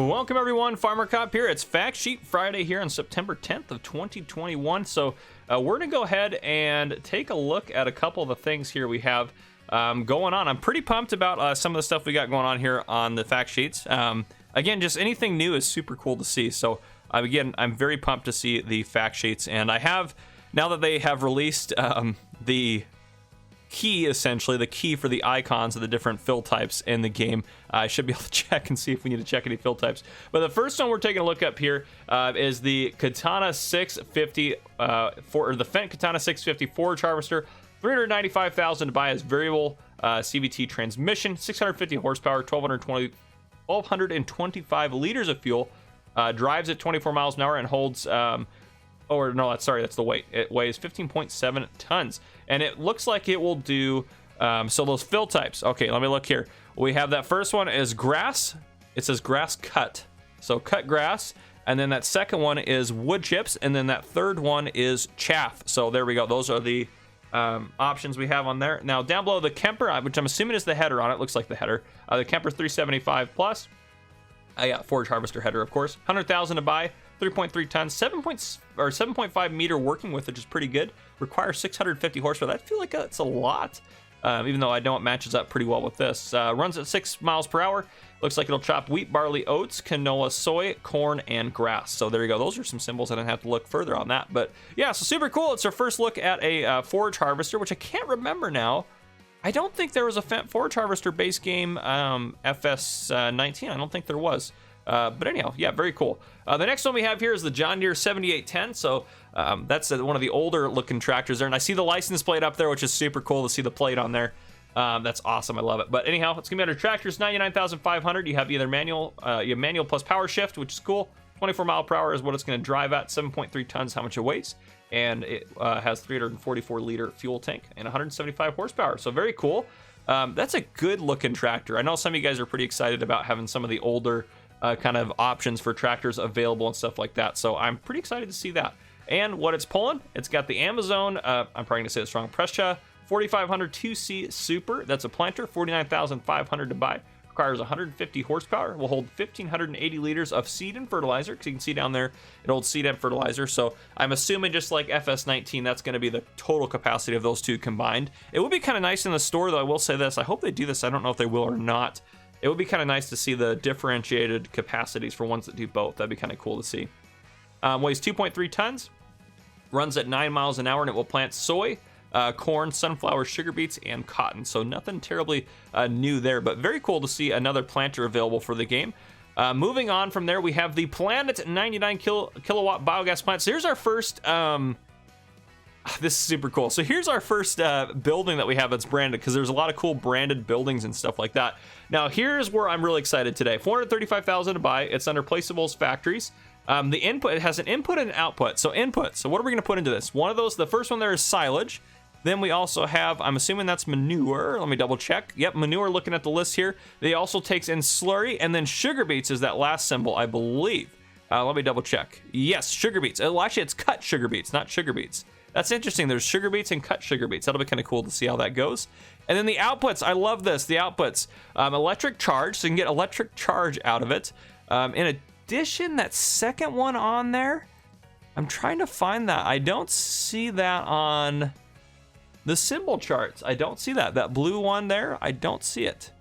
Welcome everyone, Farmer Cop here. It's Fact Sheet Friday here on September 10th of 2021. So we're gonna go ahead and take a look at a couple of the things here we have going on. I'm pretty pumped about some of the stuff we got going on here on the fact sheets. Again, just anything new is super cool to see. So again, I'm very pumped to see the fact sheets, and I have, now that they have released the key, essentially the key for the icons of the different fill types in the game, I should be able to check and see if we need to check any fill types. But the first one we're taking a look up here is the Katana 650 or the Fendt Katana 650 Forage Harvester. 395,000 to buy as variable CVT transmission, 650 horsepower, 1,225 liters of fuel, drives at 24 miles an hour and holds or no, that's the weight. It weighs 15.7 tons, and it looks like it will do, so those fill types. Okay, let me look here. We have that first one is grass. It says grass cut, so cut grass, and then that second one is wood chips, and then that third one is chaff. So there we go. Those are the options we have on there. Now down below, the Kemper, which I'm assuming is the header on it, looks like the header. The Kemper 375 plus. Yeah, Forage Harvester header, of course. 100,000 to buy. 3.3 tons, 7.5 meter working width, which is pretty good. Requires 650 horsepower. I feel like that's a lot, even though I know it matches up pretty well with this. Runs at 6 miles per hour. Looks like it'll chop wheat, barley, oats, canola, soy, corn, and grass. So there you go. Those are some symbols. I didn't have to look further on that. But yeah, so super cool. It's our first look at a Forage Harvester, which I can't remember now. I don't think there was a Forage Harvester base game FS19. I don't think there was. But anyhow, yeah, very cool. The next one we have here is the John Deere 7810. So that's one of the older looking tractors there. And I see the license plate up there, which is super cool to see the plate on there. That's awesome. I love it. But anyhow, it's going to be under tractors, 99,500. You have either manual, you have manual plus power shift, which is cool. 24 mile per hour is what it's going to drive at. 7.3 tons, how much it weighs. And it has 344 liter fuel tank and 175 horsepower. So very cool. That's a good looking tractor. I know some of you guys are pretty excited about having some of the older kind of options for tractors available and stuff like that. So I'm pretty excited to see that. And what it's pulling, it's got the Amazon, I'm probably going to say it's wrong, Prescia 4500 2C Super. That's a planter, 49,500 to buy. Requires 150 horsepower. Will hold 1,580 liters of seed and fertilizer, because you can see down there it holds seed and fertilizer. So I'm assuming, just like FS19, that's going to be the total capacity of those two combined. It would be kind of nice in the store, though. I will say this. I hope they do this. I don't know if they will or not. It would be kind of nice to see the differentiated capacities for ones that do both. That'd be kind of cool to see. Weighs 2.3 tons, runs at 9 miles an hour, and it will plant soy, corn, sunflower, sugar beets, and cotton. So nothing terribly new there, but very cool to see another planter available for the game. Moving on from there, we have the Planet 99 kilowatt biogas plant. So here's our first... this is super cool. So here's our first building that we have that's branded, because there's a lot of cool branded buildings and stuff like that. Now here's where I'm really excited today. 435,000 to buy. It's under Placeables Factories. The input, it has an input and an output. So input, so what are we going to put into this? One of those, the first one there is silage. Then we also have, I'm assuming that's manure. Let me double check. Yep, manure, looking at the list here. They also takes in slurry, and then sugar beets is that last symbol, I believe. Let me double check. Yes, sugar beets. Well, actually, it's cut sugar beets, not sugar beets. That's interesting. There's sugar beets and cut sugar beets. That'll be kind of cool to see how that goes. And then the outputs, I love this. The outputs, electric charge, so you can get electric charge out of it. In addition, that second one on there, I'm trying to find that. I don't see that on the symbol charts. I don't see that. That blue one there, I don't see it.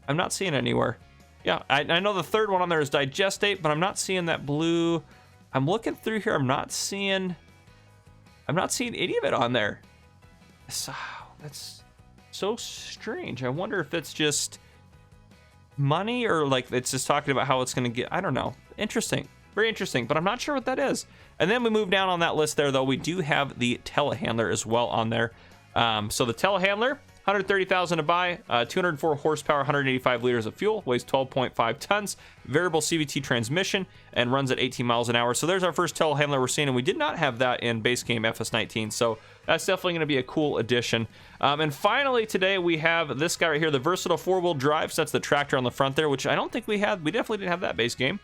I'm not seeing it anywhere. Yeah, I know the third one on there is digestate, but I'm not seeing that blue. I'm looking through here. I'm not seeing any of it on there. So, that's so strange. I wonder if it's just money, or like it's just talking about how it's going to get, I don't know. Interesting. Very interesting, but I'm not sure what that is. And then we move down on that list there, though. We do have the telehandler as well on there. So the telehandler, 130,000 to buy, 204 horsepower, 185 liters of fuel, weighs 12.5 tons, variable CVT transmission, and runs at 18 miles an hour. So there's our first telehandler we're seeing, and we did not have that in base game FS19. So that's definitely going to be a cool addition. And finally today we have this guy right here, the versatile four-wheel drive. So that's the tractor on the front there, which I don't think we had. We definitely didn't have that base game.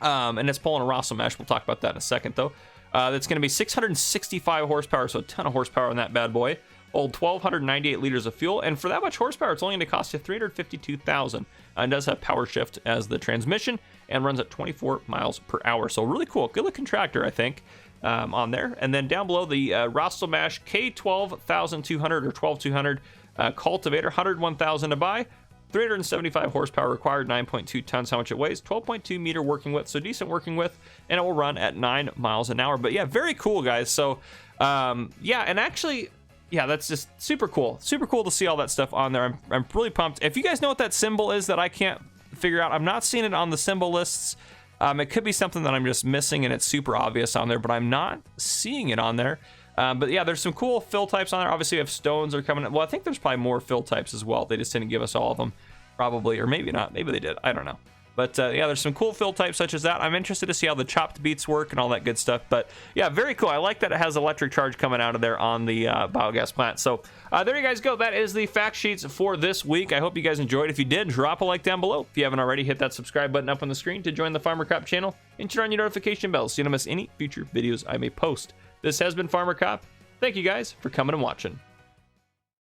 And it's pulling a Rosso mesh. We'll talk about that in a second, though. That's going to be 665 horsepower, so a ton of horsepower on that bad boy. Hold 1,298 liters of fuel, and for that much horsepower, it's only going to cost you $352,000. It does have power shift as the transmission, and runs at 24 miles per hour. So really cool, good looking tractor, I think, on there. And then down below, the Rostelmash K12200 or 12200 cultivator, 101,000 to buy. 375 horsepower required, 9.2 tons, how much it weighs, 12.2 meter working width, so decent working width, and it will run at 9 miles an hour. But yeah, very cool, guys. So yeah, and actually, yeah, that's just super cool to see all that stuff on there. I'm really pumped. If you guys know what that symbol is that I can't figure out, I'm not seeing it on the symbol lists. It could be something that I'm just missing and it's super obvious on there, but I'm not seeing it on there. But yeah, there's some cool fill types on there. Obviously, if stones are coming, well, I think there's probably more fill types as well. They just didn't give us all of them, probably, or maybe not. Maybe they did. I don't know. But yeah, there's some cool fill types such as that. I'm interested to see how the chopped beets work and all that good stuff. But yeah, very cool. I like that it has electric charge coming out of there on the biogas plant. So there you guys go. That is the fact sheets for this week. I hope you guys enjoyed. If you did, drop a like down below. If you haven't already, hit that subscribe button up on the screen to join the Farmer Cop channel and turn on your notification bell so you don't miss any future videos I may post. This has been Farmer Cop. Thank you guys for coming and watching.